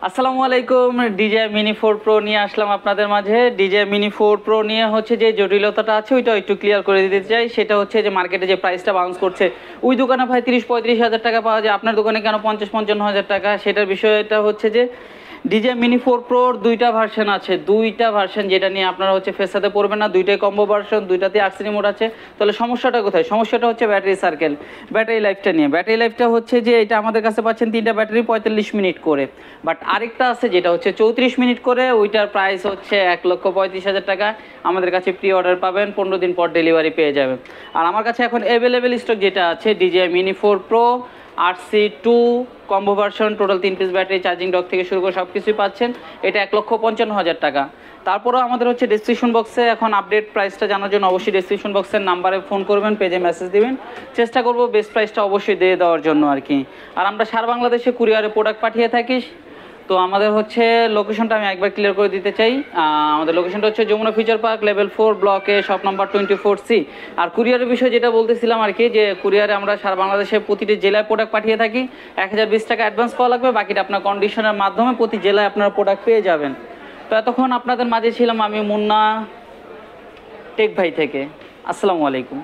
আসসালামু আলাইকুম। DJ mini 4 pro নিয়ে আসলাম আপনাদের মাঝে। ডিজে মিনি 4 প্রো নিয়ে হচ্ছে যে জটিলতাটা আছে ওইটা একটু ক্লিয়ার করে দিতে চাই। সেটা হচ্ছে যে মার্কেটে যে প্রাইসটা বাউন্স করছে, ওই দোকানে ভাই 30-35 হাজার টাকা পাওয়া যায়, আপনার দোকানে কেন 50-55 হাজার টাকা? সেটার বিষয়টা হচ্ছে যে ডিজে মিনি 4 প্রোর দুইটা ভার্সন আছে, দুইটা ভার্সন যেটা নিয়ে আপনারা হচ্ছে ফেস সাথে পড়বেন না, দুইটাই কম্বো ভার্সন, দুইটাতে আরসি মোড আছে। তাহলে সমস্যাটা কোথায়? সমস্যাটা হচ্ছে ব্যাটারি সার্কেল, ব্যাটারি লাইফটা নিয়ে। ব্যাটারি লাইফটা হচ্ছে যে এটা আমাদের কাছে পাচ্ছেন তিনটা ব্যাটারি 45 মিনিট করে, বাট আরেকটা আছে যেটা হচ্ছে 34 মিনিট করে, ওইটার প্রাইস হচ্ছে 1,35,000 টাকা। আমাদের কাছে প্রি অর্ডার পাবেন, 15 দিন পর ডেলিভারি পেয়ে যাবেন। আর আমার কাছে এখন অ্যাভেলেবেল স্টক যেটা আছে DJ mini 4 pro RC2 combo version, total 3 piece battery, charging dock থেকে শুরু করে সব কিছুই পাচ্ছেন। এটা 1,55,000 টাকা। তারপরেও আমাদের হচ্ছে ডেসক্রিপশন বক্সে এখন আপডেট প্রাইসটা জানার জন্য অবশ্যই ডেসক্রিপশন বক্সের নাম্বারে ফোন করবেন, পেজে মেসেজ দিবেন, চেষ্টা করব বেস্ট প্রাইসটা অবশ্যই দিয়ে দেওয়ার জন্য আর কি। আর আমরা সারা বাংলাদেশে কুরিয়ারে প্রোডাক্ট পাঠিয়ে থাকি। তো আমাদের হচ্ছে লোকেশনটা আমি একবার ক্লিয়ার করে দিতে চাই। আমাদের লোকেশনটা হচ্ছে যমুনা ফিউচার পার্ক লেভেল 4 ব্লকে শপ নাম্বার 24C। আর কুরিয়ারের বিষয়ে যেটা বলতেছিলাম আর কি, যে কুরিয়ারে আমরা সারা বাংলাদেশে প্রতিটি জেলায় প্রোডাক্ট পাঠিয়ে থাকি। 1020 টাকা অ্যাডভান্স পাওয়া লাগবে, বাকিটা আপনার কন্ডিশনের মাধ্যমে প্রতি জেলায় আপনারা প্রোডাক্ট পেয়ে যাবেন। তো এতক্ষণ আপনাদের মাঝে ছিলাম আমি মুন্না টেক ভাই থেকে। আসসালামু আলাইকুম।